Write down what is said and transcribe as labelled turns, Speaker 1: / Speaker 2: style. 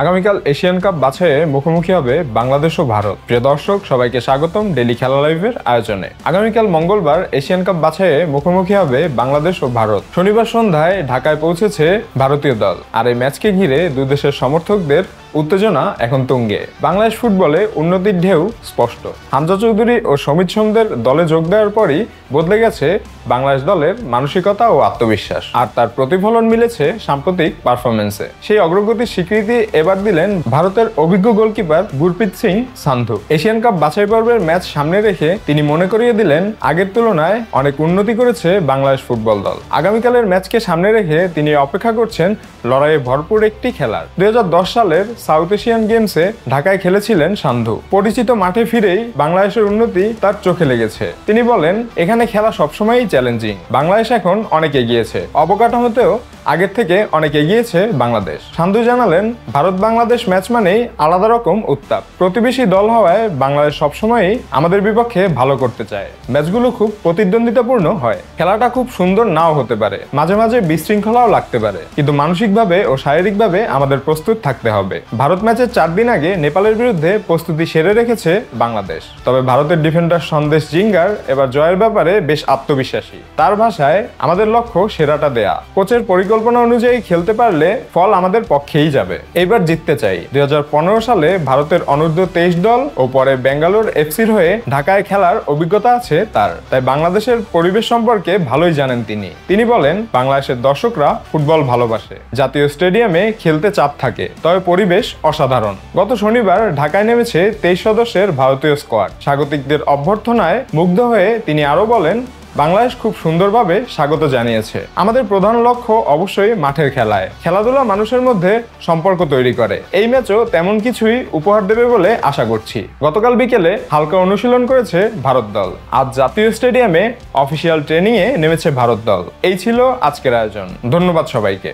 Speaker 1: আগামীকাল Asian cup বাছাইয়ে মুখোমুখি হবে বাংলাদেশ ও ভারত। প্রিয় দর্শক, সবাইকে স্বাগতম ডেইলি খেলা লাইভের আয়োজনে। আগামীকাল মঙ্গলবার এশিয়ান কাপ বাছাইয়ে মুখোমুখি হবে বাংলাদেশ ও ভারত। শনিবার সন্ধ্যায় ঢাকায় পৌঁছেছে ভারতীয় দল। আর এই ম্যাচকে ঘিরে দুই দেশের সমর্থকদের উত্তেজনা এখন তুঙ্গে। বাংলাদেশ ফুটবলে উন্নতির ঢেউ স্পষ্ট। হামজা চৌধুরী ও সমিত সোমদের দলে যোগ দেওয়ার পরই বদলে গেছে বাংলাদেশ দলের মানসিকতা ও আত্মবিশ্বাস, আর তার প্রতিফলন মিলেছে সাম্প্রতিক পারফরমেন্সে। সেই অগ্রগতির স্বীকৃতি এবার দিলেন ভারতের অভিজ্ঞ goalkeeper Gurpreet Singh Sandhu. Asian cup বাছাই পর্বের ম্যাচ সামনে রেখে তিনি মনে করিয়ে দিলেন, আগের তুলনায় অনেক উন্নতি করেছে বাংলাদেশ ফুটবল দল। আগামীকালের ম্যাচকে সামনে রেখে তিনি অপেক্ষা করছেন লড়াইয়ে ভরপুর একটি খেলার। 2010 সালের সাউথ এশিয়ান গেমসে ঢাকায় খেলেছিলেন সান্ধু। পরিচিত মাঠে ফিরেই বাংলাদেশের উন্নতি তার চোখে লেগেছে। তিনি বলেন, এখানে খেলা সবসময়ই চ্যালেঞ্জিং। বাংলাদেশ এখন অনেক এগিয়েছে, অবকাঠামোতেও আগের থেকে অনেক এগিয়েছে বাংলাদেশ। সান্ধু জানালেন, ভারত বাংলাদেশ ম্যাচ মানেই আলাদা রকম উত্তাপ। প্রতিবেশী দল হওয়ায় বাংলাদেশ সবসময়ই আমাদের বিপক্ষে ভালো করতে চায়। ম্যাচগুলো খুব প্রতিদ্বন্দ্বিতাপূর্ণ হয়। খেলাটা খুব সুন্দর নাও হতে পারে, মাঝে মাঝে বিশৃঙ্খলাও লাগতে পারে, কিন্তু মানসিকভাবে ও শারীরিকভাবে আমাদের প্রস্তুত থাকতে হবে। ভারত ম্যাচের 4 দিন আগে নেপালের বিরুদ্ধে প্রস্তুতি সেরে রেখেছে বাংলাদেশ। তবে ভারতের ডিফেন্ডার সন্দেশ জিঙ্গার এবার জয়ের ব্যাপারে বেশ আত্মবিশ্বাসী। তার ভাষায়, আমাদের লক্ষ্য সেরাটা দেয়া। কোচের পরিকল্পনা অনুযায়ী খেলতে পারলে ফল আমাদের পক্ষেই যাবে। এইবার জিততে চাই। 2015 সালে ভারতের অনূর্ধ্ব 23 দল ও পরে বেঙ্গালোর এফসির হয়ে ঢাকায় খেলার অভিজ্ঞতা আছে তার, তাই বাংলাদেশের পরিবেশ সম্পর্কে ভালোই জানেন তিনি বলেন, বাংলাদেশের দর্শকরা ফুটবল ভালোবাসে। জাতীয় স্টেডিয়ামে খেলতে চাপ থাকে, তবে পরিবেশ অসাধারণ। গত শনিবার ঢাকায় নেমেছে 23 সদস্যের ভারতীয় স্কোয়াড। স্বাগতিকদের অভ্যর্থনায় মুগ্ধ হয়ে তিনি আরো বলেন, বাংলাদেশ খুব সুন্দরভাবে স্বাগত জানিয়েছে। আমাদের প্রধান লক্ষ্য অবশ্যই মাঠের খেলায়। খেলাধুলা মানুষের মধ্যে সম্পর্ক তৈরি করে। এই ম্যাচও তেমন কিছুই উপহার দেবে বলে আশা করছি। গতকাল বিকেলে হালকা অনুশীলন করেছে ভারত দল। আজ জাতীয় স্টেডিয়ামে অফিসিয়াল ট্রেনিংয়ে নেমেছে ভারত দল। এই ছিল আজকের আয়োজন। ধন্যবাদ সবাইকে।